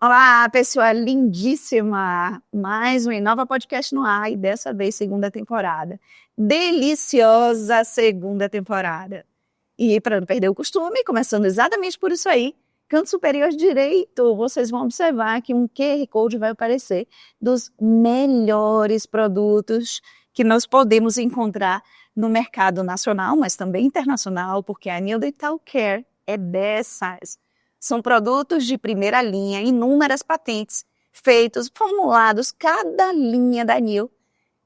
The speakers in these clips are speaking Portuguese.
Olá, pessoa lindíssima! Mais um Inova Podcast no ar e dessa vez segunda temporada. Deliciosa segunda temporada. E para não perder o costume, começando exatamente por isso aí, canto superior direito, vocês vão observar que um QR Code vai aparecer dos melhores produtos que nós podemos encontrar no mercado nacional, mas também internacional, porque a New Dental Care é dessas. São produtos de primeira linha, inúmeras patentes, feitos, formulados, cada linha da New,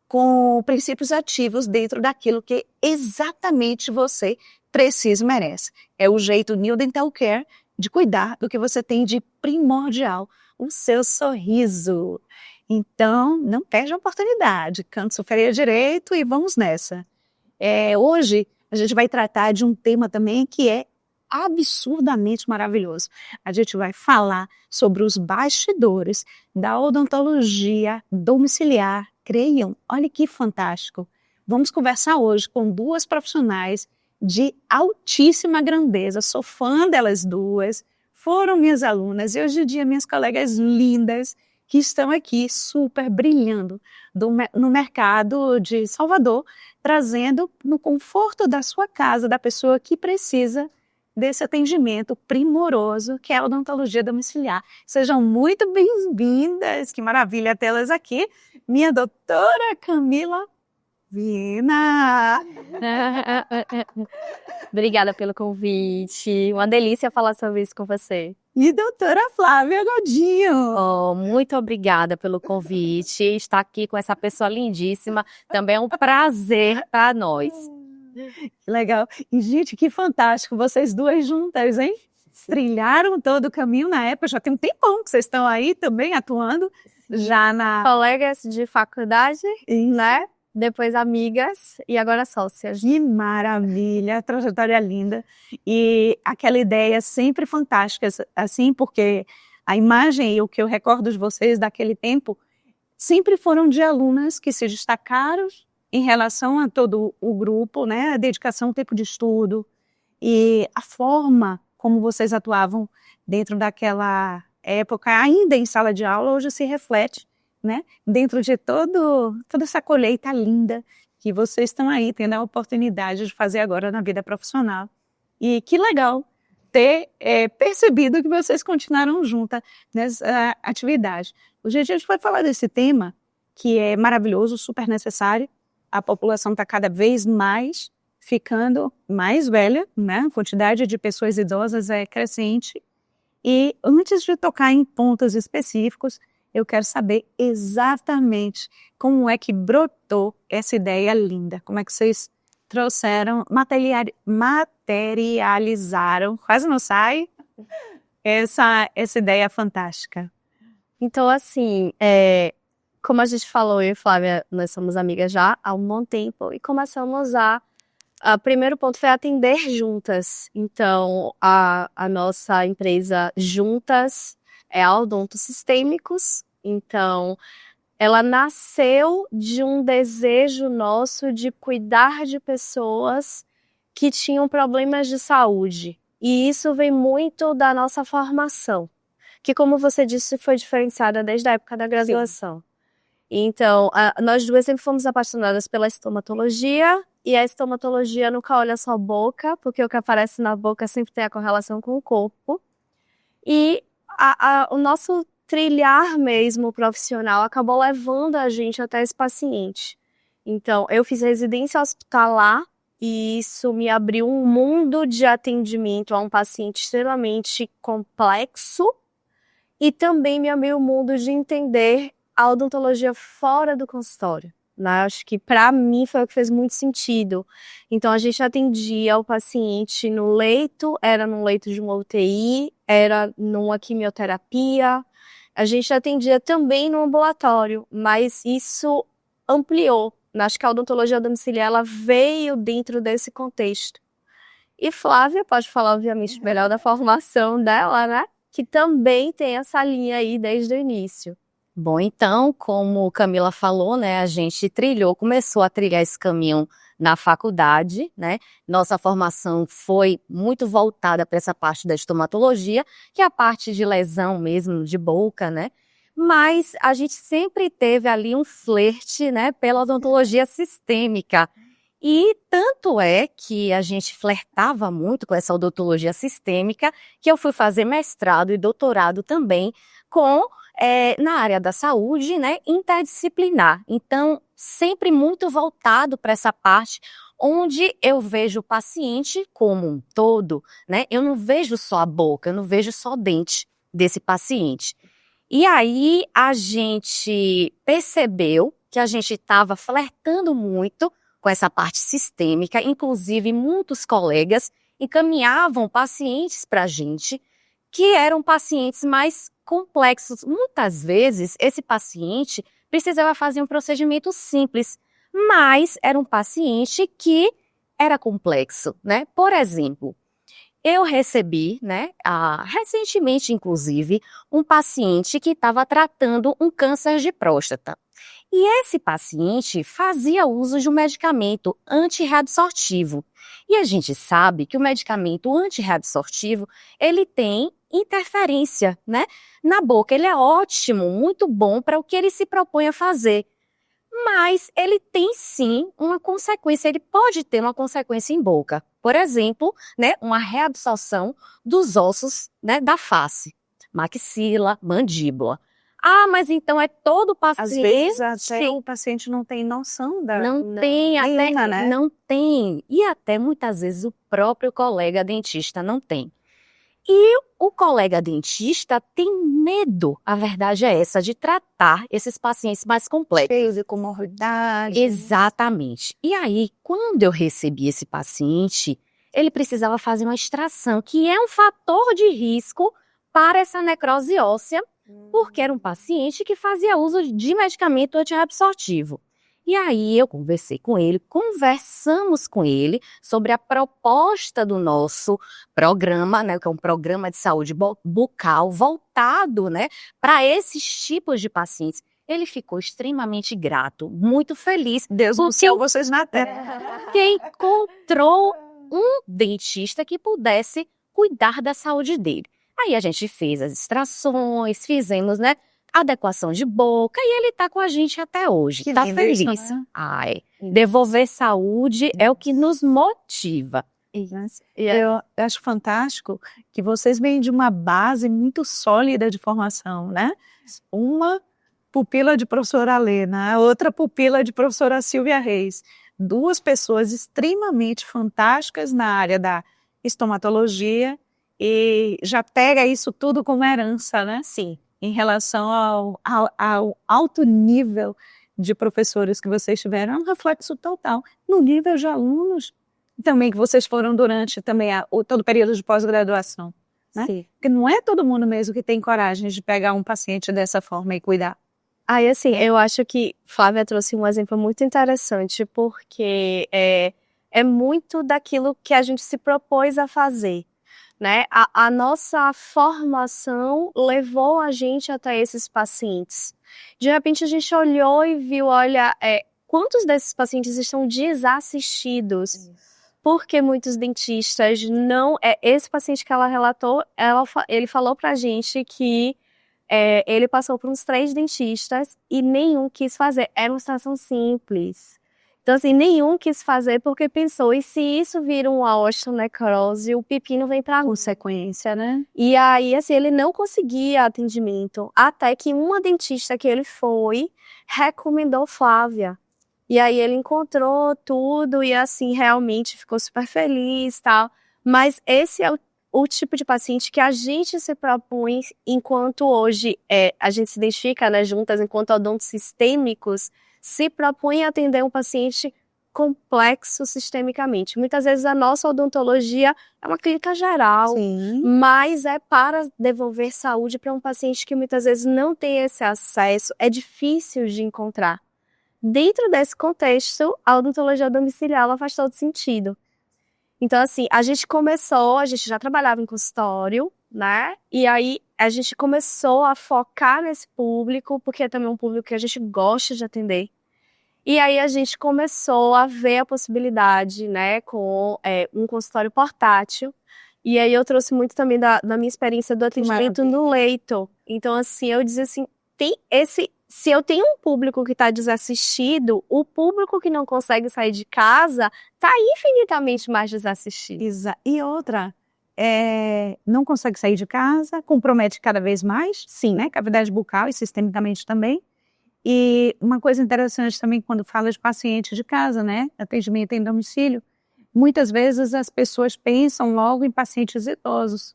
com princípios ativos dentro daquilo que exatamente você precisa e merece. É o jeito New Dental Care de cuidar do que você tem de primordial, o seu sorriso. Então, não perde a oportunidade, canto superior direito e vamos nessa. Hoje, a gente vai tratar de um tema também que é absurdamente maravilhoso. A gente vai falar sobre os bastidores da odontologia domiciliar. Creiam, olha que fantástico. Vamos conversar hoje com duas profissionais de altíssima grandeza. Sou fã delas duas, foram minhas alunas e hoje em dia minhas colegas lindas que estão aqui super brilhando no mercado de Salvador, trazendo no conforto da sua casa, da pessoa que precisa desse atendimento primoroso que é a odontologia domiciliar. Sejam muito bem-vindas, que maravilha tê-las aqui, minha doutora Camila Viena. Obrigada pelo convite, uma delícia falar sobre isso com você. E doutora Flávia Godinho. Oh, muito obrigada pelo convite, estar aqui com essa pessoa lindíssima, também é um prazer para nós. Que legal. E, gente, que fantástico, vocês duas juntas, hein? Trilharam todo o caminho na época, já tem um tempão que vocês estão aí também atuando, já na... Colegas de faculdade, né? Depois amigas e agora sócias. Que maravilha, trajetória linda. E aquela ideia sempre fantástica, assim, porque a imagem e o que eu recordo de vocês daquele tempo sempre foram de alunas que se destacaram em relação a todo o grupo, né? A dedicação, o tempo de estudo e a forma como vocês atuavam dentro daquela época, ainda em sala de aula, hoje se reflete, né? Dentro de toda essa colheita linda que vocês estão aí tendo a oportunidade de fazer agora na vida profissional. E que legal ter percebido que vocês continuaram juntas nessa atividade. Hoje a gente vai falar desse tema que é maravilhoso, super necessário. A população está cada vez mais ficando mais velha, né? A quantidade de pessoas idosas é crescente. E antes de tocar em pontos específicos, eu quero saber exatamente como é que brotou essa ideia linda. Como é que vocês trouxeram, materializaram, quase não sai, essa ideia fantástica. Então, assim, como a gente falou, eu e Flávia, nós somos amigas já há um bom tempo e começamos o primeiro ponto foi atender juntas. Então, a nossa empresa Juntas é a Odonto Sistêmicos. Então, ela nasceu de um desejo nosso de cuidar de pessoas que tinham problemas de saúde. E isso vem muito da nossa formação, que, como você disse, foi diferenciada desde a época da graduação. Sim. Então, nós duas sempre fomos apaixonadas pela estomatologia, e a estomatologia nunca olha só a boca, porque o que aparece na boca sempre tem a correlação com o corpo. E o nosso trilhar mesmo profissional acabou levando a gente até esse paciente. Então, eu fiz residência hospitalar, e isso me abriu um mundo de atendimento a um paciente extremamente complexo, e também me abriu o mundo de entender a odontologia fora do consultório, né? Acho que para mim foi o que fez muito sentido. Então a gente atendia o paciente no leito, era num leito de uma UTI, era numa quimioterapia, a gente atendia também no ambulatório, mas isso ampliou. Acho que a odontologia domiciliar ela veio dentro desse contexto. E Flávia pode falar, obviamente, melhor da formação dela, né? Que também tem essa linha aí desde o início. Bom, então, como Camila falou, né, a gente começou a trilhar esse caminho na faculdade, né? Nossa formação foi muito voltada para essa parte da estomatologia, que é a parte de lesão mesmo de boca, né? Mas a gente sempre teve ali um flerte, né, pela odontologia sistêmica. E tanto é que a gente flertava muito com essa odontologia sistêmica, que eu fui fazer mestrado e doutorado também na área da saúde, né, interdisciplinar. Então, sempre muito voltado para essa parte onde eu vejo o paciente como um todo, né? Eu não vejo só a boca, eu não vejo só o dente desse paciente. E aí a gente percebeu que a gente estava flertando muito com essa parte sistêmica, inclusive muitos colegas encaminhavam pacientes para a gente que eram pacientes mais complexos. Muitas vezes, esse paciente precisava fazer um procedimento simples, mas era um paciente que era complexo, né? Por exemplo, eu recebi, né, recentemente, inclusive, um paciente que estava tratando um câncer de próstata. E esse paciente fazia uso de um medicamento antirreabsortivo. E a gente sabe que o medicamento antirreabsortivo, ele tem interferência, né, na boca. Ele é ótimo, muito bom para o que ele se propõe a fazer. Mas ele tem sim uma consequência, ele pode ter uma consequência em boca. Por exemplo, né, uma reabsorção dos ossos, né, da face, maxila, mandíbula. Ah, mas então é todo paciente? Às vezes até o paciente não tem noção Não tem, nenhuma, até né? não tem. E até muitas vezes o próprio colega dentista não tem. E o colega dentista tem medo, a verdade é essa, de tratar esses pacientes mais complexos. Cheio de comorbidade. Exatamente. E aí, quando eu recebi esse paciente, ele precisava fazer uma extração, que é um fator de risco para essa necrose óssea, porque era um paciente que fazia uso de medicamento antirreabsortivo. E aí eu conversamos com ele sobre a proposta do nosso programa, né, que é um programa de saúde bucal voltado, né, para esses tipos de pacientes. Ele ficou extremamente grato, muito feliz. Deus no céu, vocês na terra. Que encontrou um dentista que pudesse cuidar da saúde dele. Aí a gente fez as extrações, fizemos, né, adequação de boca e ele tá com a gente até hoje. Que Tá lindo feliz. isso, né? Ai, devolver saúde é o que nos motiva. Eu acho fantástico que vocês vêm de uma base muito sólida de formação, né? Uma pupila de professora Alena, a outra pupila de professora Silvia Reis. Duas pessoas extremamente fantásticas na área da estomatologia e já pega isso tudo como herança, né? Sim. Em relação ao alto nível de professores que vocês tiveram, é um reflexo total no nível de alunos também que vocês foram durante também todo o período de pós-graduação, né? Sim. Porque não é todo mundo mesmo que tem coragem de pegar um paciente dessa forma e cuidar. Aí, assim, eu acho que Flávia trouxe um exemplo muito interessante, porque é muito daquilo que a gente se propôs a fazer, né? A nossa formação levou a gente até esses pacientes. De repente, a gente olhou e viu, olha, quantos desses pacientes estão desassistidos? Porque muitos dentistas não... esse paciente que ela relatou, ele falou pra gente que ele passou por uns 3 dentistas e nenhum quis fazer. Era uma situação simples. Então, assim, nenhum quis fazer porque pensou, e se isso vira uma osteonecrose, o pepino vem pra Consequência, né? E aí, assim, ele não conseguia atendimento, até que uma dentista que ele foi recomendou Flávia. E aí ele encontrou tudo e, assim, realmente ficou super feliz e tal. Mas esse é o tipo de paciente que a gente se propõe, enquanto hoje a gente se identifica, né, juntas, enquanto odontos sistêmicos, se propõe a atender um paciente complexo sistemicamente. Muitas vezes a nossa odontologia é uma clínica geral, Sim. mas é para devolver saúde para um paciente que muitas vezes não tem esse acesso, é difícil de encontrar. Dentro desse contexto, a odontologia domiciliar ela faz todo sentido. Então, assim, a gente já trabalhava em consultório, né? E aí a gente começou a focar nesse público, porque é também um público que a gente gosta de atender. E aí a gente começou a ver a possibilidade, né, com um consultório portátil. E aí eu trouxe muito também da minha experiência do atendimento no leito. Então, assim, eu dizia assim, se eu tenho um público que está desassistido, o público que não consegue sair de casa está infinitamente mais desassistido. E outra, não consegue sair de casa, compromete cada vez mais, Sim, né? Cavidade bucal e sistemicamente também. E uma coisa interessante também quando fala de paciente de casa, né? Atendimento em domicílio, muitas vezes as pessoas pensam logo em pacientes idosos.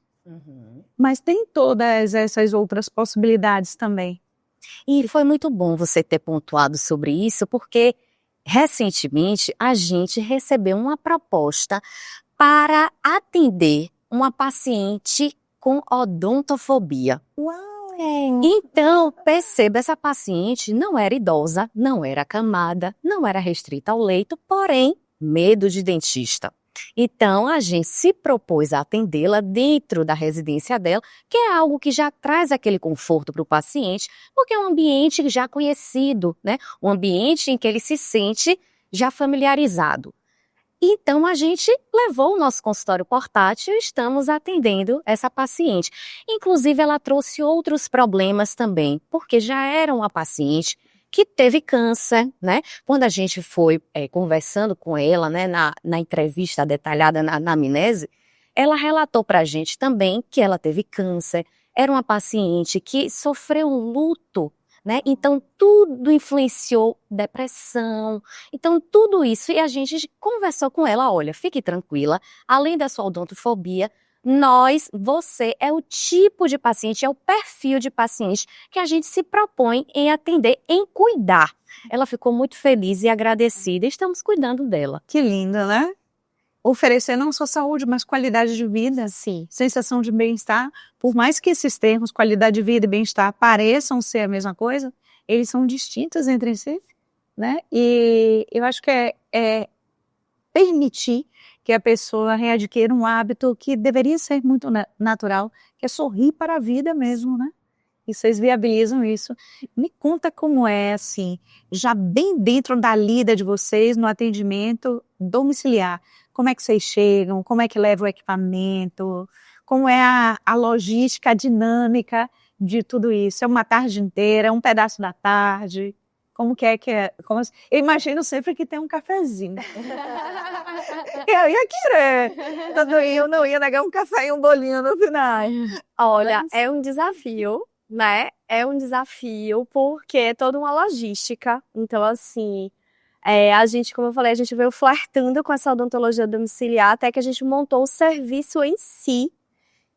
Mas tem todas essas outras possibilidades também. E foi muito bom você ter pontuado sobre isso, porque recentemente a gente recebeu uma proposta para atender uma paciente com odontofobia. Uau! Então, perceba, essa paciente não era idosa, não era acamada, não era restrita ao leito, porém, medo de dentista. Então, a gente se propôs a atendê-la dentro da residência dela, que é algo que já traz aquele conforto para o paciente, porque é um ambiente já conhecido, né? Um ambiente em que ele se sente já familiarizado. Então, a gente levou o nosso consultório portátil e estamos atendendo essa paciente. Inclusive, ela trouxe outros problemas também, porque já era uma paciente que teve câncer, né? Quando a gente foi conversando com ela, né, na entrevista detalhada na anamnese, ela relatou para a gente também que ela teve câncer, era uma paciente que sofreu um luto, né? Então, tudo influenciou depressão. Então, tudo isso. E a gente conversou com ela, olha, fique tranquila, além da sua odontofobia, você é o tipo de paciente, é o perfil de paciente que a gente se propõe em atender, em cuidar. Ela ficou muito feliz e agradecida, estamos cuidando dela. Que lindo, né? Oferecer não só saúde, mas qualidade de vida, sim, sensação de bem-estar. Por mais que esses termos, qualidade de vida e bem-estar, pareçam ser a mesma coisa, eles são distintos entre si, né? E eu acho que é permitir que a pessoa readquira um hábito que deveria ser muito natural, que é sorrir para a vida mesmo, né? E vocês viabilizam isso. Me conta como é, assim, já bem dentro da lida de vocês no atendimento domiciliar. Como é que vocês chegam? Como é que leva o equipamento? Como é a logística, a dinâmica de tudo isso? É uma tarde inteira? É um pedaço da tarde? Como que é que é? Eu imagino sempre que tem um cafezinho. Eu ia querer. Eu não ia negar um café e um bolinho no final. olha, é um desafio, né? É um desafio porque é toda uma logística. Então, assim, a gente, como eu falei, a gente veio flertando com essa odontologia domiciliar até que a gente montou o serviço em si,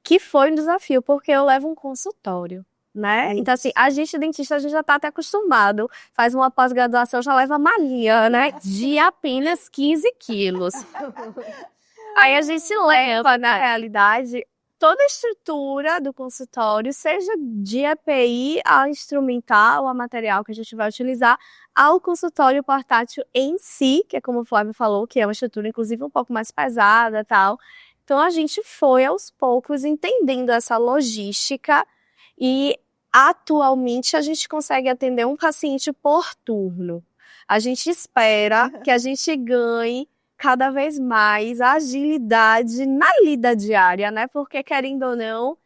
que foi um desafio, porque eu levo um consultório, né? Então, assim, a gente, dentista, a gente já tá até acostumado, faz uma pós-graduação, já leva malinha, né? De apenas 15 quilos. Aí a gente leva, na realidade, toda a estrutura do consultório, seja de EPI a instrumental, a material que a gente vai utilizar, ao consultório portátil em si, que é como o Flávio falou, que é uma estrutura, inclusive, um pouco mais pesada e tal. Então, a gente foi, aos poucos, entendendo essa logística e, atualmente, a gente consegue atender um paciente por turno. A gente espera que a gente ganhe cada vez mais agilidade na lida diária, né? Porque, querendo ou não,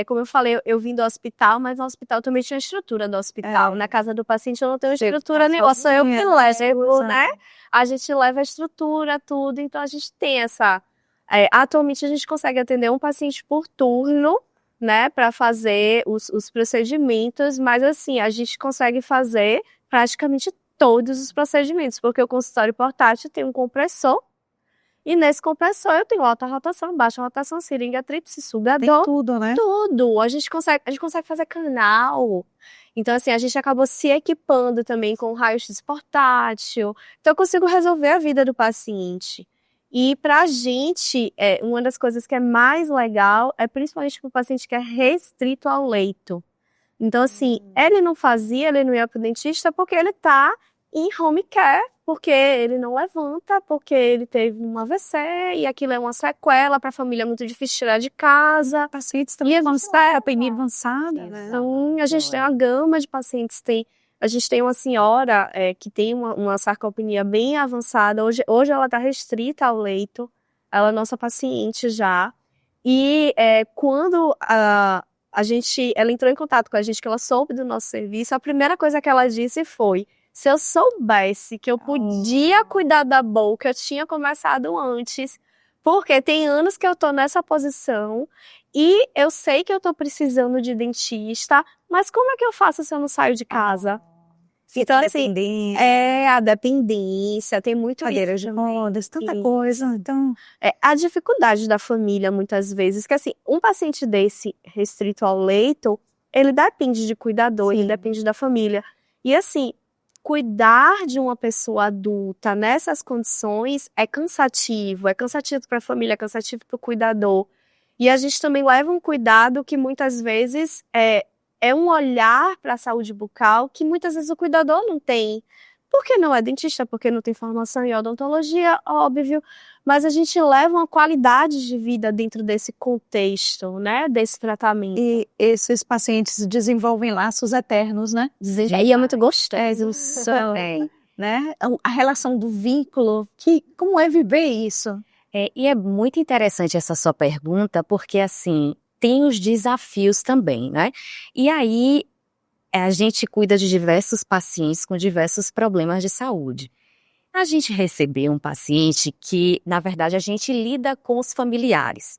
como eu falei, eu vim do hospital, mas no hospital também tinha estrutura do hospital. Na casa do paciente eu não tenho estrutura nenhuma, sou eu que levo, né? A gente leva a estrutura, tudo, então a gente tem essa... atualmente a gente consegue atender um paciente por turno, né? Para fazer os procedimentos, mas assim, a gente consegue fazer praticamente todos os procedimentos, porque o consultório portátil tem um compressor, e nesse compressor eu tenho alta rotação, baixa rotação, seringa, tríplice, sugador. Tem tudo, né? Tudo. A gente consegue fazer canal. Então, assim, a gente acabou se equipando também com raio-x portátil. Então, eu consigo resolver a vida do paciente. E pra gente, uma das coisas que é mais legal é principalmente para o paciente que é restrito ao leito. Então, assim, ele não ia pro dentista porque ele tá em home care porque ele não levanta, porque ele teve um AVC e aquilo é uma sequela para a família, é muito difícil tirar de casa. Pacientes também vão estar a pneumonia avançada, né? Então, a gente tem uma gama de pacientes. A gente tem uma senhora que tem uma sarcopenia bem avançada. Hoje ela está restrita ao leito. Ela é nossa paciente já. E quando ela entrou em contato com a gente, que ela soube do nosso serviço, a primeira coisa que ela disse foi: se eu soubesse que eu podia cuidar da boca, eu tinha começado antes, porque tem anos que eu tô nessa posição e eu sei que eu tô precisando de dentista, mas como é que eu faço se eu não saio de casa? Então, assim, a dependência, tem muito cadeiras de rodas, tanta coisa. Então, a dificuldade da família, muitas vezes, que assim, um paciente desse restrito ao leito, ele depende de cuidador, ele depende da família. E assim, cuidar de uma pessoa adulta nessas condições é cansativo para a família, é cansativo para o cuidador. E a gente também leva um cuidado que muitas vezes é um olhar para a saúde bucal que muitas vezes o cuidador não tem. Porque não é dentista, porque não tem formação em odontologia, óbvio, mas a gente leva uma qualidade de vida dentro desse contexto, né, desse tratamento. E esses pacientes desenvolvem laços eternos, né? E é muito gostoso. Né? A relação do vínculo, como é viver isso? E é muito interessante essa sua pergunta, porque assim, tem os desafios também, né? E aí, a gente cuida de diversos pacientes com diversos problemas de saúde. A gente recebeu um paciente que, na verdade, a gente lida com os familiares.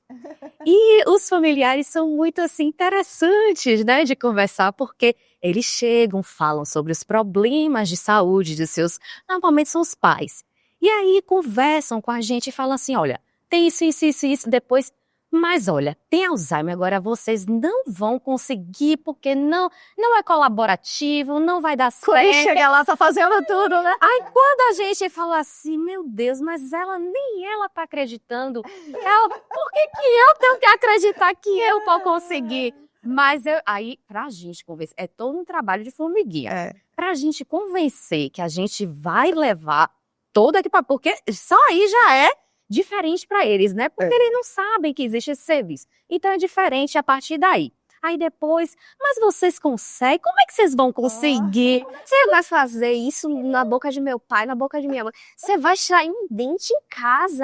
E os familiares são muito, assim, interessantes, né, de conversar, porque eles chegam, falam sobre os problemas de saúde de seus, normalmente são os pais. E aí conversam com a gente e falam assim, olha, tem isso, depois... Mas olha, tem Alzheimer, agora vocês não vão conseguir, porque não é colaborativo, não vai dar certo. Quando chega lá, tá fazendo tudo, né? Aí quando a gente fala assim, meu Deus, mas nem ela tá acreditando, por que eu tenho que acreditar que eu vou conseguir? Mas aí, pra gente convencer, é todo um trabalho de formiguinha. Pra gente convencer que a gente vai levar todo equipamento, porque só aí já é diferente para eles, né? Porque eles não sabem que existe esse serviço. Então é diferente a partir daí. Aí depois, mas vocês conseguem? Como é que vocês vão conseguir? Você vai fazer isso na boca de meu pai, na boca de minha mãe? Você vai extrair um dente em casa,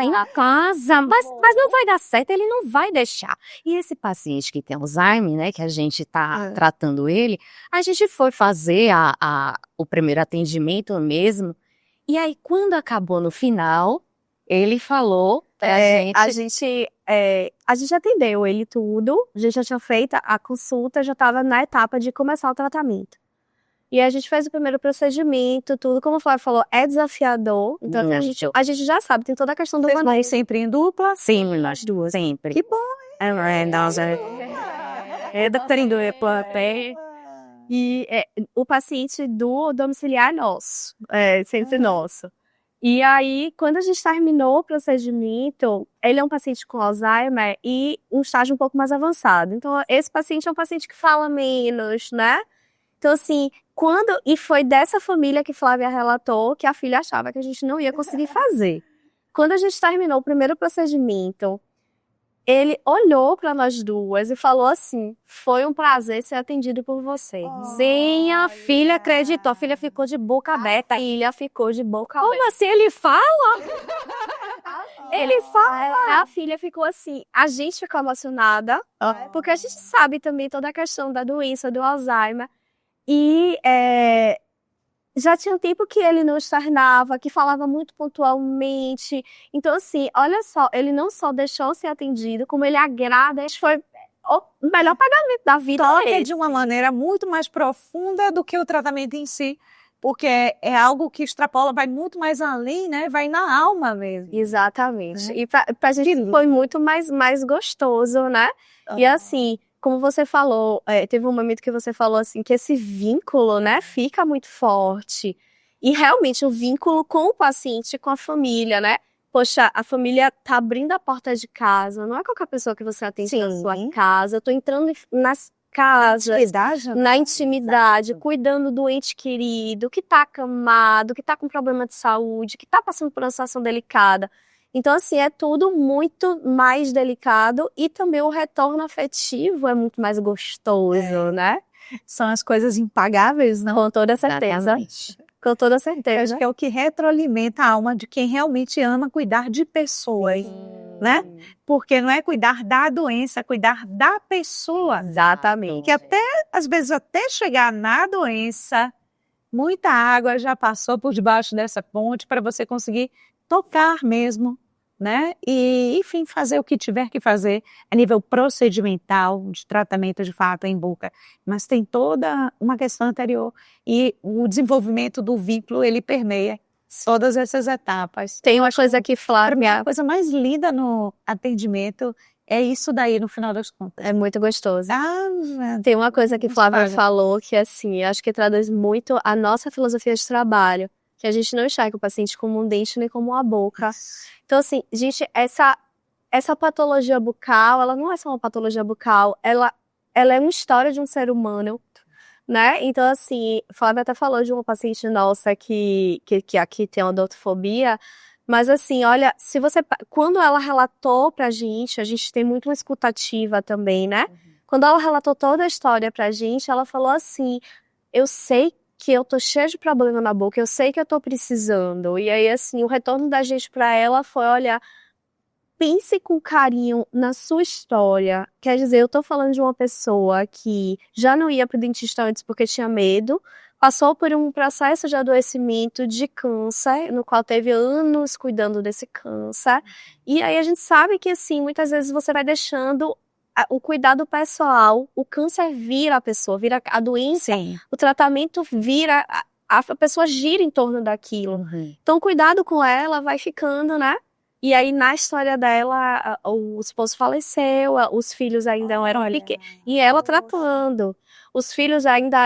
mas não vai dar certo, ele não vai deixar. E esse paciente que tem Alzheimer, né, que a gente tá tratando ele, a gente foi fazer o primeiro atendimento mesmo. E aí, quando acabou no final, ele falou, a gente atendeu ele tudo, a gente já tinha feito a consulta, já estava na etapa de começar o tratamento. E a gente fez o primeiro procedimento, tudo, como o Flávio falou, é desafiador. Então a gente já sabe, tem toda a questão do manejo. Vocês vão sempre em dupla? Sim, nós duas, sempre. Que bom, E o paciente do domiciliar é nosso, sempre nosso. E aí, quando a gente terminou o procedimento, ele é um paciente com Alzheimer e um estágio um pouco mais avançado. Então, esse paciente é um paciente que fala menos, né? Então, assim, e foi dessa família que Flávia relatou que a filha achava que a gente não ia conseguir fazer. Quando a gente terminou o primeiro procedimento, ele olhou para nós duas e falou assim, foi um prazer ser atendido por vocês. Sim, a filha acreditou, a filha ficou de boca aberta. A filha ficou de boca aberta. Como assim? Ele fala? Ele fala. A filha ficou assim, a gente ficou emocionada, porque a gente sabe também toda a questão da doença, do Alzheimer. E já tinha um tempo que ele não externava, que falava muito pontualmente. Então, assim, olha só, ele não só deixou ser atendido, como ele agrada, foi o melhor pagamento da vida. Toca de uma maneira muito mais profunda do que o tratamento em si, porque é algo que extrapola, vai muito mais além, né? Vai na alma mesmo. Exatamente. E pra gente foi muito mais gostoso, né? E assim, como você falou, teve um momento que você falou assim, que esse vínculo, né, fica muito forte. E realmente o vínculo com o paciente, com a família, né? Poxa, a família tá abrindo a porta de casa, não é qualquer pessoa que você atende na sua casa. Eu tô entrando nas casa, Idade, na intimidade, cuidando do ente querido, que tá acamado, que tá com problema de saúde, que tá passando por uma situação delicada. Então, assim, é tudo muito mais delicado e também o retorno afetivo é muito mais gostoso, né? são as coisas impagáveis, não? Com toda certeza. Exatamente. Com toda Eu acho certeza. que é o que retroalimenta a alma de quem realmente ama cuidar de pessoas, né? Porque não é cuidar da doença, é cuidar da pessoa. Exatamente. Que até, às vezes, até chegar na doença, muita água já passou por debaixo dessa ponte para você conseguir tocar mesmo, né? E, enfim, fazer o que tiver que fazer a nível procedimental, de tratamento de fato em boca. Mas tem toda uma questão anterior e o desenvolvimento do vínculo, ele permeia todas essas etapas. Tem uma coisa que Para mim, a Flávia coisa mais linda no atendimento é isso daí, no final das contas. é muito gostoso. Ah, Tem uma coisa que Nos Flávia paga. falou que, assim, acho que traduz muito a nossa filosofia de trabalho, que a gente não enxerga o paciente como um dente nem como uma boca. Então, assim, gente, essa patologia bucal, ela não é só uma patologia bucal, ela é uma história de um ser humano, né? Então, assim, Flávia até falou de uma paciente nossa que aqui tem odontofobia, mas assim, olha, se você, quando ela relatou pra gente, a gente tem muito uma escutativa também, né? Quando ela relatou toda a história pra gente, ela falou assim, eu sei que eu tô cheia de problema na boca, eu sei que eu tô precisando. E aí, assim, o retorno da gente pra ela foi, olha, pense com carinho na sua história. Quer dizer, eu tô falando de uma pessoa que já não ia pro dentista antes porque tinha medo, passou por um processo de adoecimento de câncer, no qual teve anos cuidando desse câncer. E aí a gente sabe que, assim, muitas vezes você vai deixando o cuidado pessoal, o câncer vira a pessoa, vira a doença, sim. o tratamento vira, a pessoa gira em torno daquilo. Então, cuidado com ela vai ficando, né? E aí, na história dela, o esposo faleceu, os filhos ainda eram pequenos. E ela tratando. Os filhos ainda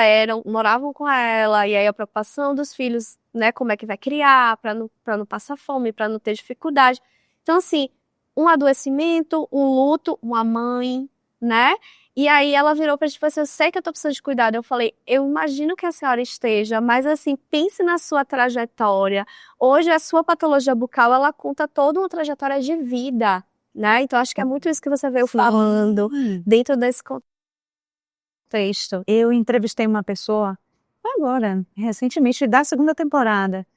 moravam com ela, e aí a preocupação dos filhos, né? Como é que vai criar, para não passar fome, para não ter dificuldade. Então, assim, um adoecimento, um luto, uma mãe, né? E aí ela virou pra gente e falou assim, eu sei que eu tô precisando de cuidado. Eu falei, eu imagino que a senhora esteja, mas assim, pense na sua trajetória. Hoje a sua patologia bucal, ela conta toda uma trajetória de vida, né? Então acho que é muito isso que você veio falando dentro desse contexto. Eu entrevistei uma pessoa agora, recentemente, da segunda temporada,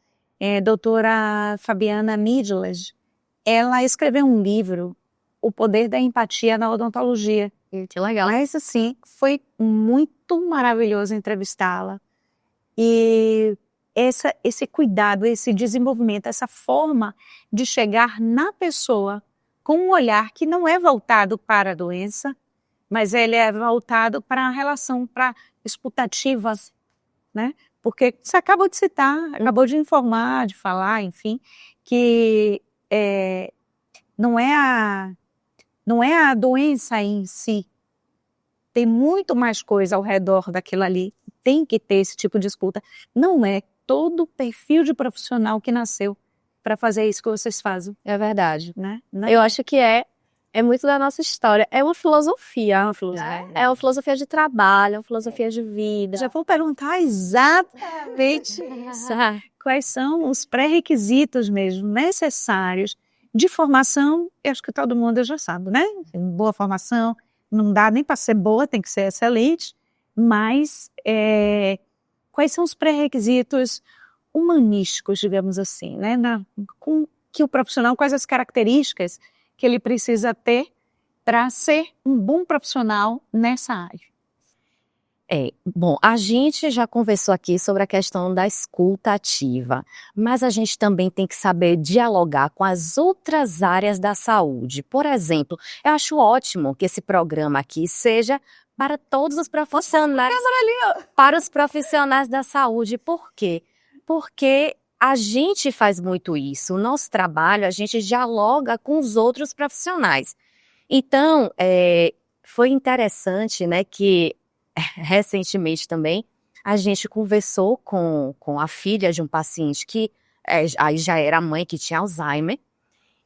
doutora Fabiana Midlas. Ela escreveu um livro, O Poder da Empatia na Odontologia. Que legal. Mas, assim, foi muito maravilhoso entrevistá-la. E esse cuidado, esse desenvolvimento, essa forma de chegar na pessoa com um olhar que não é voltado para a doença, mas ele é voltado para a relação, para expectativas, né? Porque você acabou de citar, acabou de informar, de falar, enfim, que não é a doença em si. Tem muito mais coisa ao redor daquilo ali. Tem que ter esse tipo de escuta. Não é todo o perfil de profissional que nasceu para fazer isso que vocês fazem, É verdade. né? Eu acho que é muito da nossa história. É uma filosofia. É uma filosofia de trabalho, é uma filosofia de vida. Já vou perguntar exatamente isso. Quais são os pré-requisitos mesmo necessários de formação? Eu acho que todo mundo já sabe, né? Boa formação, não dá nem para ser boa, tem que ser excelente, mas quais são os pré-requisitos humanísticos, digamos assim, né? Com que o profissional, quais as características que ele precisa ter para ser um bom profissional nessa área? Bom, a gente já conversou aqui sobre a questão da escuta ativa, mas a gente também tem que saber dialogar com as outras áreas da saúde. Por exemplo, eu acho ótimo que esse programa aqui seja para todos os profissionais, para os profissionais da saúde. Por quê? Porque a gente faz muito isso. O nosso trabalho, a gente dialoga com os outros profissionais. Então, foi interessante, né, que recentemente também, a gente conversou com a filha de um paciente que aí já era mãe, que tinha Alzheimer,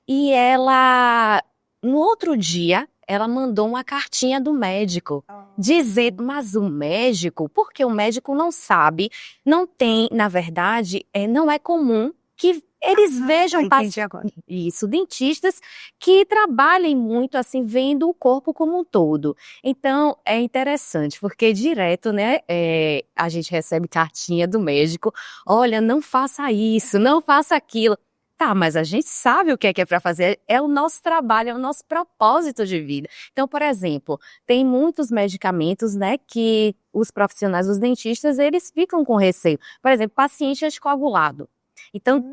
e ela, no outro dia, ela mandou uma cartinha do médico, dizendo, mas o médico, porque o médico não sabe, não tem, na verdade, não é comum que eles vejam Entendi agora. isso, dentistas que trabalhem muito assim, vendo o corpo como um todo. Então, é interessante, porque direto, né, a gente recebe cartinha do médico, olha, não faça isso, não faça aquilo. Tá, mas a gente sabe o que é para fazer, é o nosso trabalho, é o nosso propósito de vida. Então, por exemplo, tem muitos medicamentos, né, que os profissionais, os dentistas, eles ficam com receio. Por exemplo, paciente anticoagulado. Então,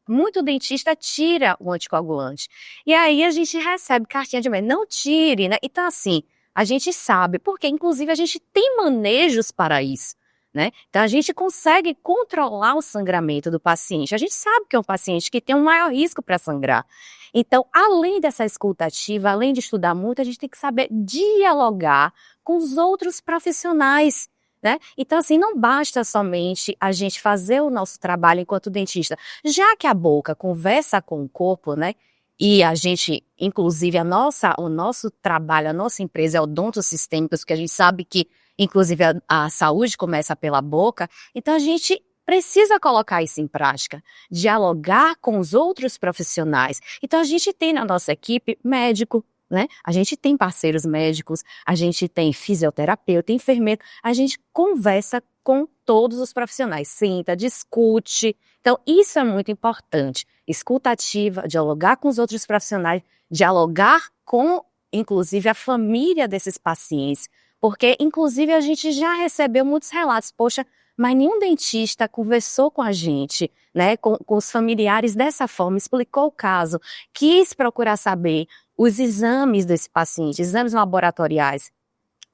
muito dentista tira o anticoagulante. E aí a gente recebe cartinha de médico, não tire, né? Então, assim, a gente sabe, porque inclusive a gente tem manejos para isso, né? Então, a gente consegue controlar o sangramento do paciente. A gente sabe que é um paciente que tem um maior risco para sangrar. Então, além dessa escuta ativa, além de estudar muito, a gente tem que saber dialogar com os outros profissionais, né? Então, assim, não basta somente a gente fazer o nosso trabalho enquanto dentista. Já que a boca conversa com o corpo, né? E a gente, inclusive, o nosso trabalho, a nossa empresa é odontosistêmicos, porque a gente sabe que, inclusive, a saúde começa pela boca. Então, a gente precisa colocar isso em prática, dialogar com os outros profissionais. Então, a gente tem na nossa equipe médico, né? A gente tem parceiros médicos, a gente tem fisioterapeuta, enfermeiro, a gente conversa com todos os profissionais, senta, discute. Então, isso é muito importante. Escuta ativa, dialogar com os outros profissionais, dialogar com, inclusive, a família desses pacientes, porque, inclusive, a gente já recebeu muitos relatos, poxa, mas nenhum dentista conversou com a gente, né, com os familiares dessa forma, explicou o caso, quis procurar saber os exames desse paciente, exames laboratoriais.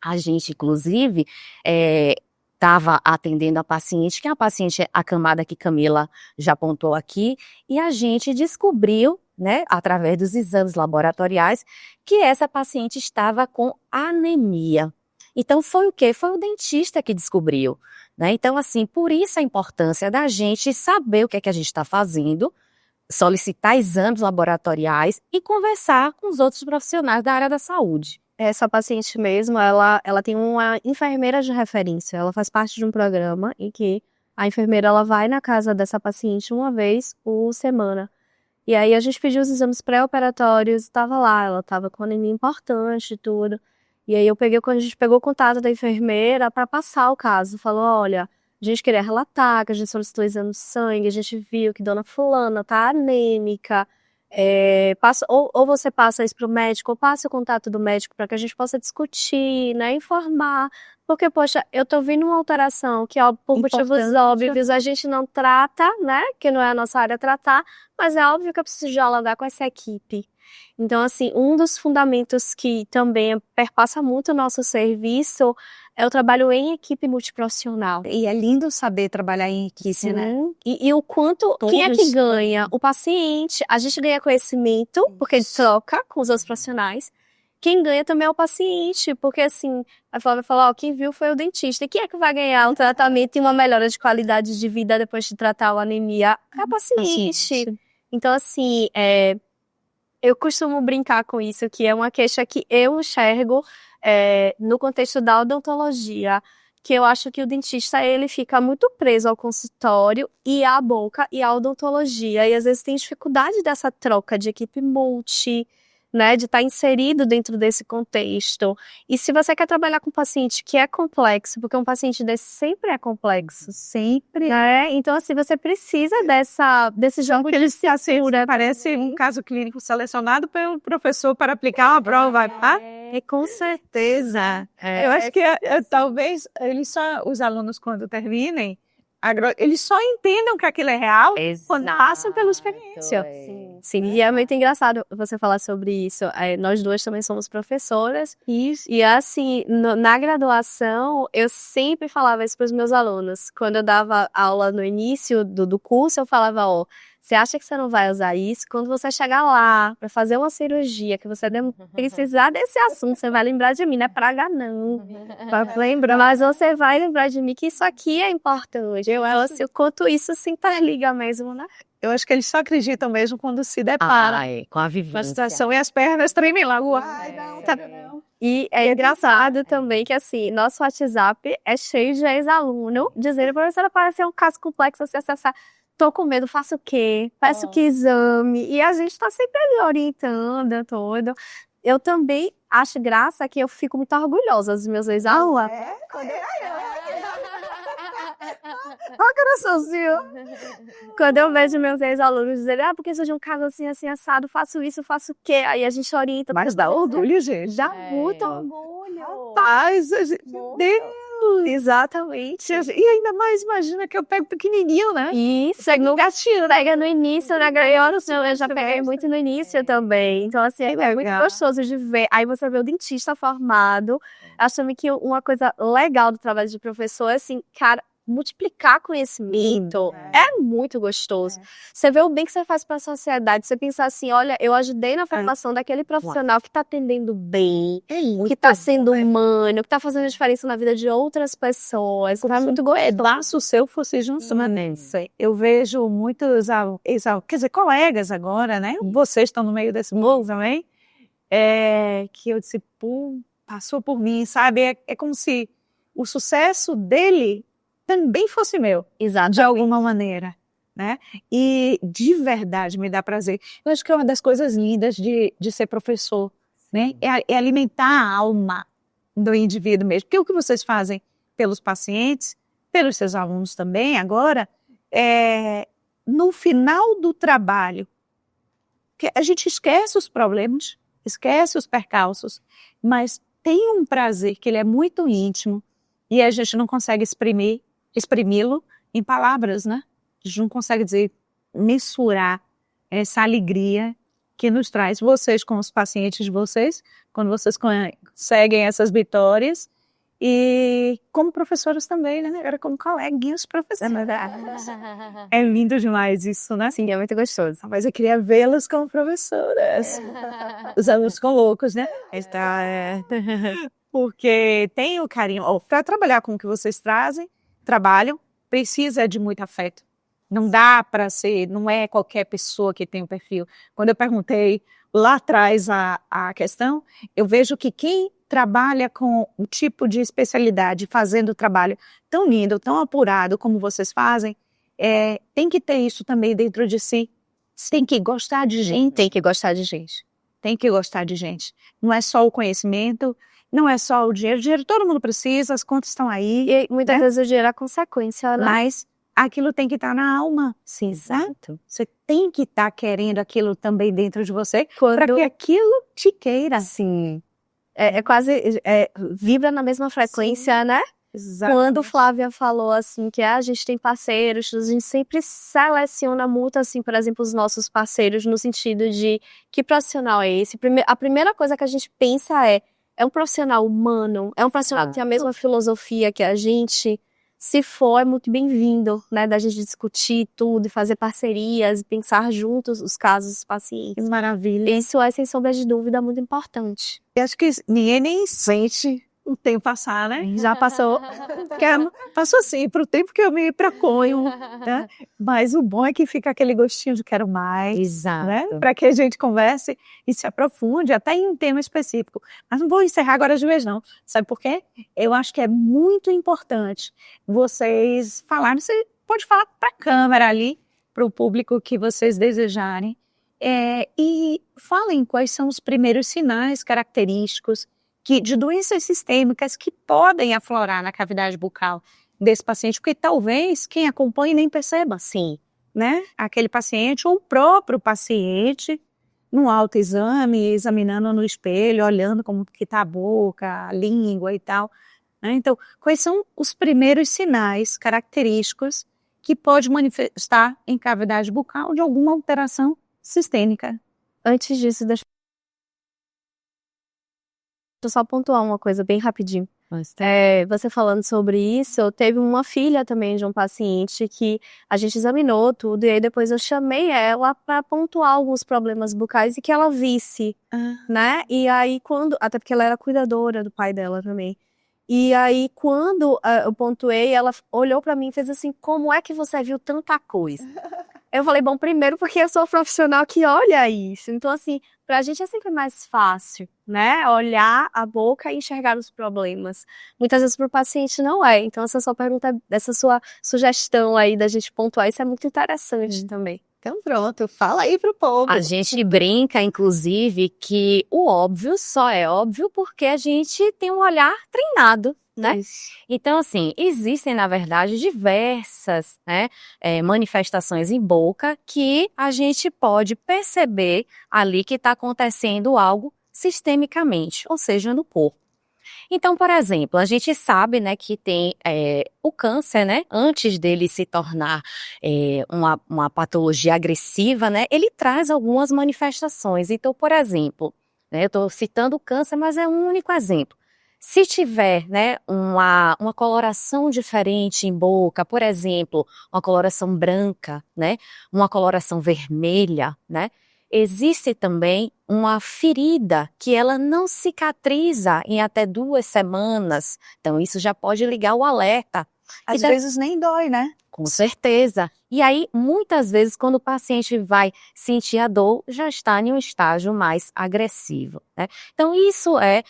A gente, inclusive, estava atendendo a paciente, que é a paciente acamada que Camila já apontou aqui, e a gente descobriu, né, através dos exames laboratoriais, que essa paciente estava com anemia. Então, foi o quê? Foi o dentista que descobriu, né? Então, assim, por isso a importância da gente saber o que é que a gente está fazendo, solicitar exames laboratoriais e conversar com os outros profissionais da área da saúde. Essa paciente mesmo, ela tem uma enfermeira de referência. Ela faz parte de um programa em que a enfermeira ela vai na casa dessa paciente uma vez por semana. E aí a gente pediu os exames pré-operatórios, estava lá, ela estava com anemia importante e tudo. E aí quando a gente pegou o contato da enfermeira para passar o caso, falou, olha, a gente queria relatar que a gente solicitou exame de sangue, a gente viu que dona fulana tá anêmica, ou você passa isso pro médico, ou passa o contato do médico para que a gente possa discutir, né, informar, porque, poxa, eu tô vendo uma alteração que, por motivos óbvios, a gente não trata, né, que não é a nossa área tratar, mas é óbvio que eu preciso dialogar com essa equipe. Então, assim, um dos fundamentos que também perpassa muito o nosso serviço é o trabalho em equipe multiprofissional. E é lindo saber trabalhar em equipe, Sim, né? E o quanto, quem é que ganha? O paciente, a gente ganha conhecimento, porque ele troca com os outros profissionais. Quem ganha também é o paciente, porque assim, a Flávia falou, ó, quem viu foi o dentista. E quem é que vai ganhar um tratamento e uma melhora de qualidade de vida depois de tratar a anemia? É o paciente. Então, assim, eu costumo brincar com isso, que é uma queixa que eu enxergo no contexto da odontologia, que eu acho que o dentista ele fica muito preso ao consultório e à boca e à odontologia, e às vezes tem dificuldade dessa troca de equipe multi, né, de estar inserido dentro desse contexto. E se você quer trabalhar com um paciente que é complexo, porque um paciente desse sempre é complexo, sempre, né? Então, assim, você precisa desse jogo de cintura. Parece um caso clínico selecionado pelo professor para aplicar uma prova, tá? Com certeza. Eu acho que talvez os alunos, quando terminem, eles só entendam que aquilo é real quando passam pela experiência. Sim, e é muito engraçado você falar sobre isso. Nós duas também somos professoras. Isso. E assim, na graduação, eu sempre falava isso para os meus alunos. Quando eu dava aula no início do curso, eu falava, ó, você acha que você não vai usar isso? Quando você chegar lá para fazer uma cirurgia, que você precisar desse assunto, você vai lembrar de mim, não é praga não. Lembra? Mas você vai lembrar de mim que isso aqui é importante. Eu acho o quanto isso se interliga mesmo, né? Eu acho que eles só acreditam mesmo quando se deparam Com a com a vivência. situação e as pernas tremem lá. Ai, não, tá não. E é engraçado também que, assim, nosso WhatsApp é cheio de ex-aluno dizendo, professora, parece um caso complexo, assim, tô com medo, faço o quê? Peço que exame? E a gente tá sempre ali orientando, tudo. Eu também acho graça que eu fico muito orgulhosa dos meus ex-alunos. Olha coraçãozinho. Quando eu vejo meus ex-alunos dizerem, porque sou de um caso assim, assim, assado, faço isso, faço o quê? Aí a gente orienta. Mas dá orgulho, gente. Dá muito orgulho. Rapaz, meu Deus. Exatamente. E ainda mais, imagina que eu pego pequenininho, né? Isso, no gatinho, pega no início, né? Eu já peguei muito no início também. Então, assim, é muito gostoso de ver. Aí você vê o dentista formado. Acho também que uma coisa legal do trabalho de professor é, assim, cara, multiplicar conhecimento é muito gostoso. Você vê o bem que você faz para a sociedade. Você pensar assim, olha, eu ajudei na formação daquele profissional que está atendendo bem, que está sendo humano, que está fazendo a diferença na vida de outras pessoas. É muito gostoso. Laço seu fosse junto-manense. Eu vejo muitos, quer dizer, colegas agora, né? Vocês estão no meio desse mundo também. Que eu disse, pô, passou por mim, sabe? É como se o sucesso dele também fosse meu, de alguma maneira, né? E de verdade me dá prazer. Eu acho que é uma das coisas lindas de ser professor, né? É alimentar a alma do indivíduo mesmo. Porque o que vocês fazem pelos pacientes, pelos seus alunos também, agora, no final do trabalho, que a gente esquece os problemas, esquece os percalços, mas tem um prazer que ele é muito íntimo e a gente não consegue exprimi-lo em palavras, né? A gente não consegue mensurar essa alegria que nos traz vocês com os pacientes de vocês, quando vocês conseguem essas vitórias, e como professoras também, né? Agora como coleguinhas professoras. É lindo demais isso, né? Sim, é muito gostoso. Mas eu queria vê-las como professoras. Os alunos ficam loucos, né? Porque tem o carinho. Para trabalhar com o que vocês trabalham, precisa de muito afeto. Não dá para ser, não é qualquer pessoa que tem um perfil. Quando eu perguntei lá atrás a questão, eu vejo que quem trabalha com um tipo de especialidade, fazendo o trabalho tão lindo, tão apurado como vocês fazem, tem que ter isso também dentro de si. Tem que gostar de gente. Tem que gostar de gente. Tem que gostar de gente. Não é só o conhecimento, não é só o dinheiro. O dinheiro todo mundo precisa, as contas estão aí. E muitas vezes o dinheiro é a consequência, né? Mas aquilo tem que estar na alma. Sim, exato. Você tem que estar querendo aquilo também dentro de você para que aquilo te queira. Sim. Quase vibra na mesma frequência, sim, né? Exatamente. Quando Flávia falou assim que a gente tem parceiros, a gente sempre seleciona muito, assim, por exemplo, os nossos parceiros no sentido de que profissional é esse? A primeira coisa que a gente pensa é um profissional humano, é um profissional que tem a mesma filosofia que a gente. Se for, é muito bem-vindo, né? Da gente discutir tudo, e fazer parcerias, e pensar juntos os casos dos pacientes. Que maravilha. Isso é, sem sombra de dúvida, muito importante. Eu acho que ninguém nem sente o tempo passar, né? Já passou. Passou assim, para o tempo que eu me proponho, né? Mas o bom é que fica aquele gostinho de quero mais. Exato. Né? Para que a gente converse e se aprofunde até em um tema específico. Mas não vou encerrar agora de vez, não. Sabe por quê? Eu acho que é muito importante vocês falarem. Você pode falar para a câmera ali, para o público que vocês desejarem. E falem quais são os primeiros sinais característicos de doenças sistêmicas que podem aflorar na cavidade bucal desse paciente, porque talvez quem acompanhe nem perceba, sim, né? Aquele paciente ou o próprio paciente, num autoexame, examinando no espelho, olhando como que está a boca, a língua e tal, né? Então, quais são os primeiros sinais característicos que pode manifestar em cavidade bucal de alguma alteração sistêmica? Antes disso, deixa eu só pontuar uma coisa bem rapidinho. Você falando sobre isso, teve uma filha também de um paciente que a gente examinou tudo, e aí depois eu chamei ela para pontuar alguns problemas bucais e que ela visse, né? E aí até porque ela era cuidadora do pai dela também. E aí quando eu pontuei, ela olhou para mim e fez assim, como é que você viu tanta coisa? Eu falei, bom, primeiro porque eu sou profissional que olha isso. Então, assim, pra gente é sempre mais fácil, né? Olhar a boca e enxergar os problemas. Muitas vezes pro paciente não é. Então, essa sua pergunta, essa sua sugestão aí da gente pontuar, isso é muito interessante também. Então pronto, fala aí pro povo. A gente brinca, inclusive, que o óbvio só é óbvio porque a gente tem um olhar treinado, né? Então, assim, existem, na verdade, diversas, né, manifestações em boca que a gente pode perceber ali que está acontecendo algo sistemicamente, ou seja, no corpo. Então, por exemplo, a gente sabe, né, que tem o câncer, né, antes dele se tornar uma patologia agressiva, né, ele traz algumas manifestações. Então, por exemplo, né, eu estou citando o câncer, mas é um único exemplo. Se tiver, né, uma coloração diferente em boca, por exemplo, uma coloração branca, né, uma coloração vermelha, né, existe também uma ferida que ela não cicatriza em até 2 semanas. Então, isso já pode ligar o alerta. Às vezes nem dói, né? Com certeza. E aí, muitas vezes, quando o paciente vai sentir a dor, já está em um estágio mais agressivo, né? Então, isso é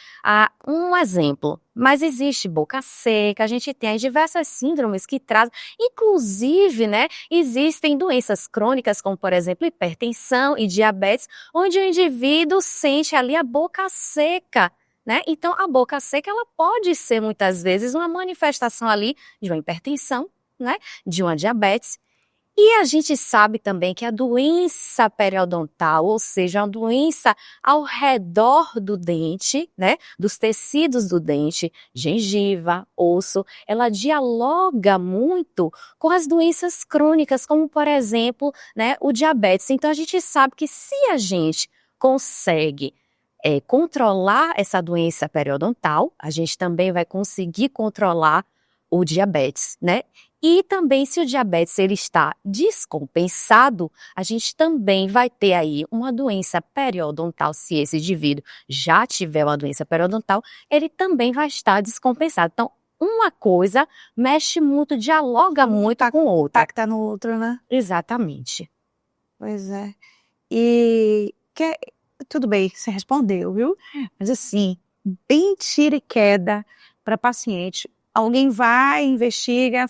um exemplo. Mas existe boca seca, a gente tem as diversas síndromes que trazem, inclusive, né, existem doenças crônicas, como, por exemplo, hipertensão e diabetes, onde o indivíduo sente ali a boca seca, né? Então, a boca seca, ela pode ser, muitas vezes, uma manifestação ali de uma hipertensão, né, de uma diabetes. E a gente sabe também que a doença periodontal, ou seja, a doença ao redor do dente, né, dos tecidos do dente, gengiva, osso, ela dialoga muito com as doenças crônicas, como por exemplo, né, o diabetes. Então a gente sabe que se a gente consegue controlar essa doença periodontal, a gente também vai conseguir controlar o diabetes, né? E também, se o diabetes ele está descompensado, a gente também vai ter aí uma doença periodontal. Se esse indivíduo já tiver uma doença periodontal, ele também vai estar descompensado. Então, uma coisa mexe muito, dialoga muito com outra. Impacta no outro, né? Exatamente. Pois é. E tudo bem, você respondeu, viu? Mas assim, bem tira e queda para paciente. Alguém vai, investiga,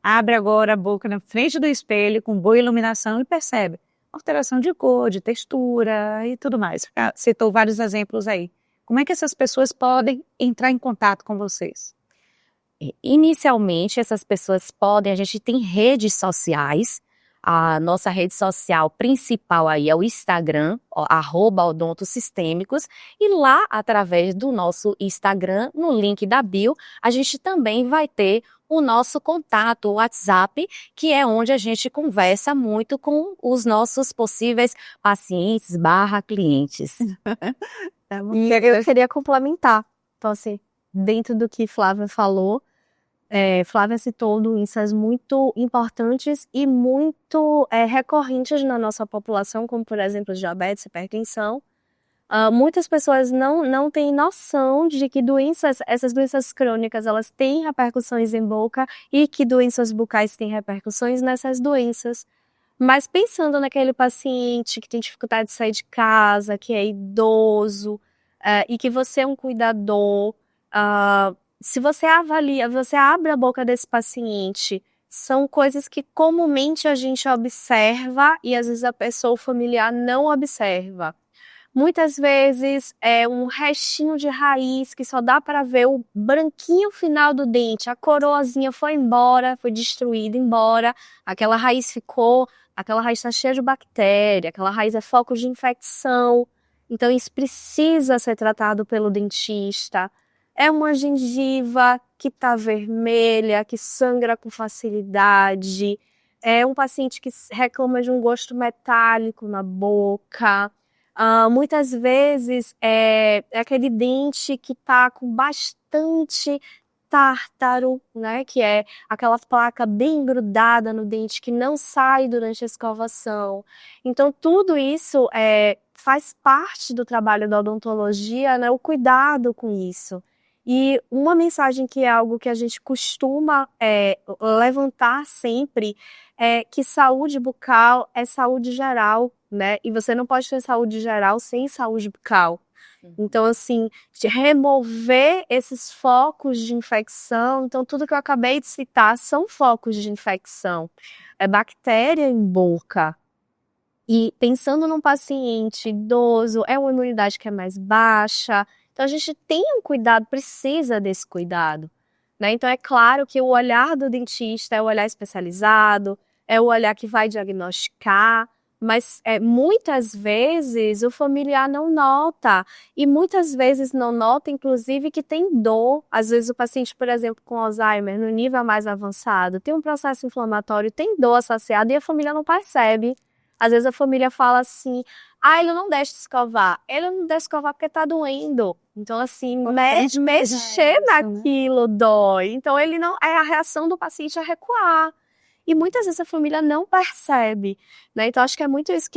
abre agora a boca na frente do espelho com boa iluminação e percebe alteração de cor, de textura e tudo mais. Citou vários exemplos aí. Como é que essas pessoas podem entrar em contato com vocês? Inicialmente, essas pessoas a gente tem redes sociais. A nossa rede social principal aí é o Instagram, @odontosistêmicos, e lá, através do nosso Instagram, no link da bio, a gente também vai ter o nosso contato, o WhatsApp, que é onde a gente conversa muito com os nossos possíveis pacientes / clientes. E eu queria complementar. Então, assim, dentro do que Flávia falou, Flávia citou doenças muito importantes e muito recorrentes na nossa população, como, por exemplo, diabetes, hipertensão. Muitas pessoas não têm noção de que essas doenças crônicas, elas têm repercussões em boca e que doenças bucais têm repercussões nessas doenças. Mas pensando naquele paciente que tem dificuldade de sair de casa, que é idoso, e que você é um cuidador, se você abre a boca desse paciente, são coisas que comumente a gente observa e às vezes a pessoa familiar não observa. Muitas vezes é um restinho de raiz que só dá para ver o branquinho final do dente, a coroazinha foi embora, foi destruída, embora, aquela raiz está cheia de bactéria, aquela raiz é foco de infecção, então isso precisa ser tratado pelo dentista. É uma gengiva que está vermelha, que sangra com facilidade. É um paciente que reclama de um gosto metálico na boca. Muitas vezes é aquele dente que está com bastante tártaro, né? Que é aquela placa bem grudada no dente que não sai durante a escovação. Então, tudo isso faz parte do trabalho da odontologia, né? O cuidado com isso. E uma mensagem que é algo que a gente costuma levantar sempre é que saúde bucal é saúde geral, né? E você não pode ter saúde geral sem saúde bucal. Então, assim, de remover esses focos de infecção. Então, tudo que eu acabei de citar são focos de infecção. É bactéria em boca. E pensando num paciente idoso, é uma imunidade que é mais baixa. Então, a gente tem um cuidado, precisa desse cuidado, né? Então, é claro que o olhar do dentista é o olhar especializado, é o olhar que vai diagnosticar, mas muitas vezes o familiar não nota. E muitas vezes não nota, inclusive, que tem dor. Às vezes o paciente, por exemplo, com Alzheimer, no nível mais avançado, tem um processo inflamatório, tem dor associada e a família não percebe. Às vezes a família fala assim, ele não deixa de escovar. Ele não deixa de escovar porque tá doendo. Então, assim, mexer naquilo dói. Então, ele não, a reação do paciente é recuar. E muitas vezes a família não percebe, né? Então, acho que é muito isso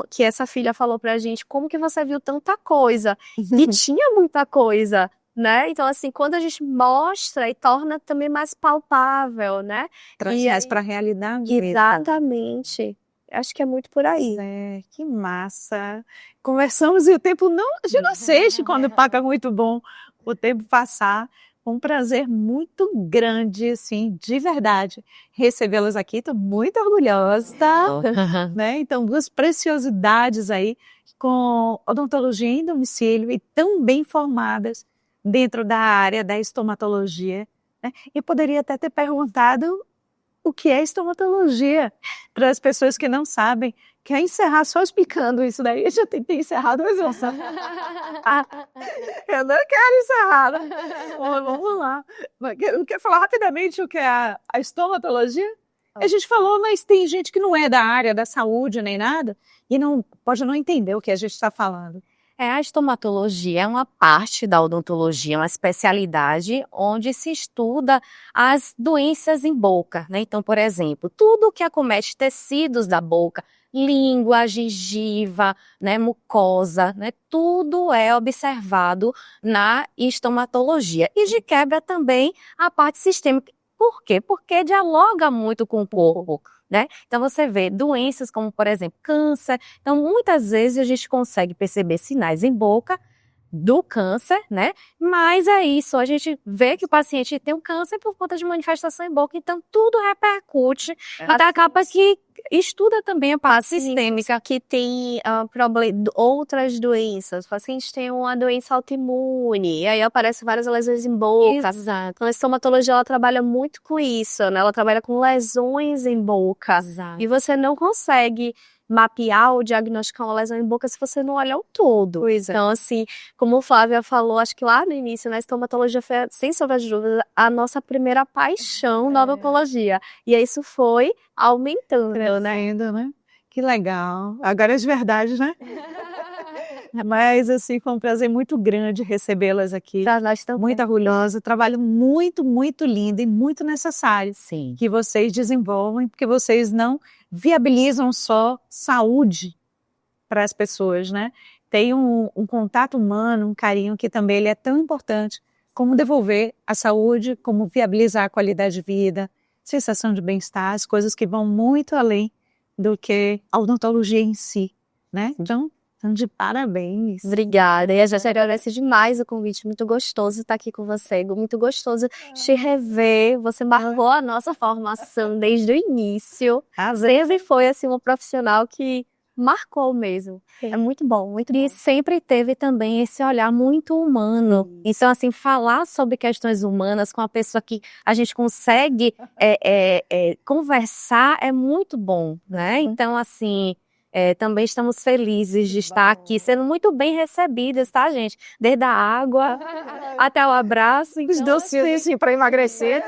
que essa filha falou pra gente. Como que você viu tanta coisa? E tinha muita coisa, né? Então, assim, quando a gente mostra e torna também mais palpável, né? Traz para a realidade. Exatamente. Acho que é muito por aí. Que massa. Conversamos e o tempo não sente quando o papo é muito bom, o tempo passar. Um prazer muito grande, assim, de verdade, recebê-las aqui. Estou muito orgulhosa, né? Então, duas preciosidades aí com odontologia em domicílio e tão bem formadas dentro da área da estomatologia, né? E poderia até ter perguntado o que é estomatologia para as pessoas que não sabem. Quer encerrar só explicando isso daí? Eu já tentei encerrar 2 vezes. Eu não quero encerrar. Vamos lá. Quer falar rapidamente o que é a estomatologia? A gente falou, mas tem gente que não é da área da saúde nem nada e pode não entender o que a gente está falando. A estomatologia é uma parte da odontologia, uma especialidade onde se estuda as doenças em boca, né? Então, por exemplo, tudo que acomete tecidos da boca, língua, gengiva, né, mucosa, né? Tudo é observado na estomatologia. E de quebra também a parte sistêmica. Por quê? Porque dialoga muito com o corpo, né? Então você vê doenças como, por exemplo, câncer. Então muitas vezes a gente consegue perceber sinais em boca do câncer, né? Mas aí só a gente vê que o paciente tem um câncer por conta de manifestação em boca. Então tudo repercute. Até acaba que estuda também a parte sistêmica. Que tem outras doenças. O paciente tem uma doença autoimune, e aí aparecem várias lesões em boca. Exato. Então a estomatologia, ela trabalha muito com isso, né? Ela trabalha com lesões em boca. Exato. E você não consegue mapear ou diagnosticar uma lesão em boca se você não olha o todo. Pois é. Então, assim, como o Flávia falou, acho que lá no início, na estomatologia foi, sem sombra de dúvida, a nossa primeira paixão na odontologia. E isso foi aumentando, né? Que legal. Agora é de verdade, né? Mas, assim, foi um prazer muito grande recebê-las aqui. Pra nós também. Muito orgulhosa. Trabalho muito, muito lindo e muito necessário. Sim. Que vocês desenvolvem, porque vocês não viabilizam só saúde para as pessoas, né? Tem um contato humano, um carinho que também ele é tão importante como devolver a saúde, como viabilizar a qualidade de vida, sensação de bem-estar, as coisas que vão muito além do que a odontologia em si, né? Então, de parabéns. Obrigada. E a gente agradece demais o convite. Muito gostoso estar aqui com você, muito gostoso te rever. Você marcou a nossa formação desde o início. Sempre foi assim uma profissional que marcou mesmo. É muito bom, muito bom. E sempre teve também esse olhar muito humano. Então, assim, falar sobre questões humanas com a pessoa que a gente consegue conversar é muito bom, né? Então, assim, também estamos felizes de estar aqui, sendo muito bem recebidas, tá, gente? Desde a água até o abraço. Os docinhos assim, para emagrecer.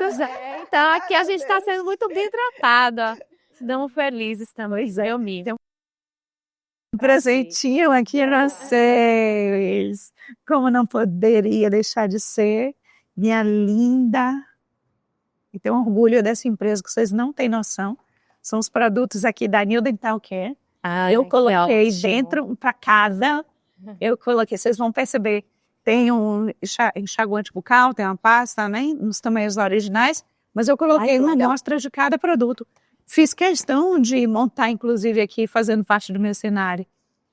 Então, aqui a gente está sendo muito bem tratada. Estamos felizes também, eu mesmo. Um presentinho aqui para vocês. Como não poderia deixar de ser, minha linda. E tenho orgulho dessa empresa que vocês não têm noção. São os produtos aqui da New Dental Care. Eu coloquei dentro para casa. Eu coloquei, vocês vão perceber. tem um enxaguante bucal, tem uma pasta, né, nos tamanhos originais, mas eu coloquei uma amostra de cada produto. Fiz questão de montar, inclusive, aqui, fazendo parte do meu cenário,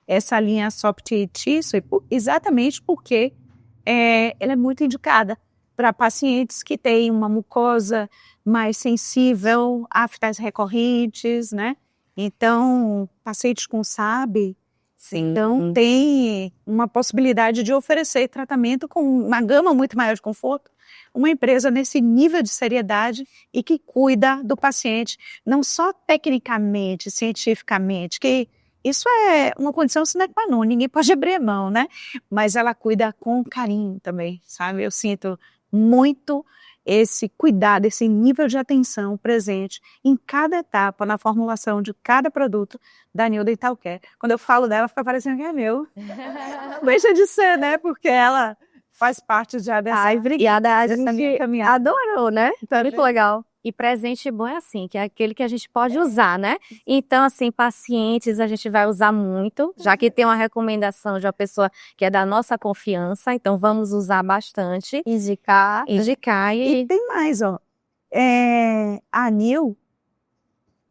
essa linha Soft Tissue, exatamente porque ela é muito indicada para pacientes que têm uma mucosa mais sensível, aftas recorrentes, né? Então, pacientes com SAB, Sim. então tem uma possibilidade de oferecer tratamento com uma gama muito maior de conforto, uma empresa nesse nível de seriedade e que cuida do paciente, não só tecnicamente, cientificamente, que isso é uma condição sine qua non, ninguém pode abrir mão, né? Mas ela cuida com carinho também, sabe? Eu sinto muito esse cuidado, esse nível de atenção presente em cada etapa, na formulação de cada produto da New Dental Care. Quando eu falo dela, fica parecendo que é meu. Deixa de ser, né? Porque ela faz parte já dessa... Ai, obrigada. A dessa minha gente caminhada. adorou, né? Muito legal. E presente bom é assim, que é aquele que a gente pode usar, né? Então, assim, pacientes a gente vai usar muito, já que tem uma recomendação de uma pessoa que é da nossa confiança, então vamos usar bastante. Indicar. Indicar E tem mais, ó. A New,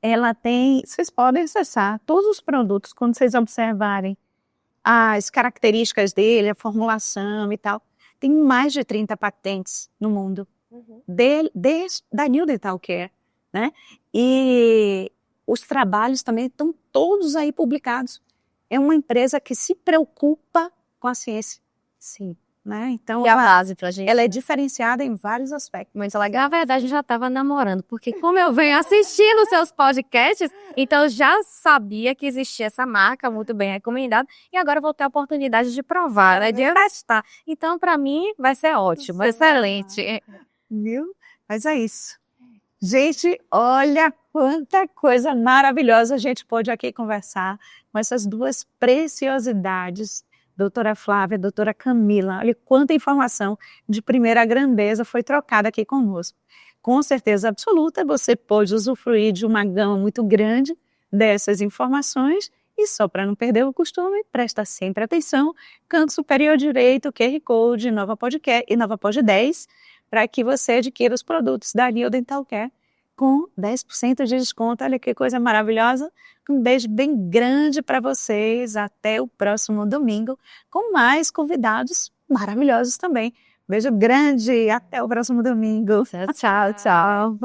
ela tem... Vocês podem acessar todos os produtos, quando vocês observarem as características dele, a formulação e tal. Tem mais de 30 patentes no mundo. Da New Dental Care, né? E os trabalhos também estão todos aí publicados. É uma empresa que se preocupa com a ciência. Sim. Né? Então, E a base pra gente. ela é diferenciada em vários aspectos. Muito legal. Na verdade, a gente já estava namorando, porque como eu venho assistindo seus podcasts, então eu já sabia que existia essa marca muito bem recomendada, e agora eu vou ter a oportunidade de provar, né, de testar. Então, para mim, vai ser ótimo, excelente. Viu? Mas é isso. Gente, olha quanta coisa maravilhosa a gente pôde aqui conversar com essas duas preciosidades, doutora Flávia, doutora Camila. Olha quanta informação de primeira grandeza foi trocada aqui conosco. Com certeza absoluta, você pôde usufruir de uma gama muito grande dessas informações. E só para não perder o costume, presta sempre atenção, canto superior direito, QR Code, Nova Podcast e Nova Pod 10, para que você adquira os produtos da New Dental Care com 10% de desconto. Olha que coisa maravilhosa. Um beijo bem grande para vocês. Até o próximo domingo com mais convidados maravilhosos também. Beijo grande. Até o próximo domingo. Tchau, tchau.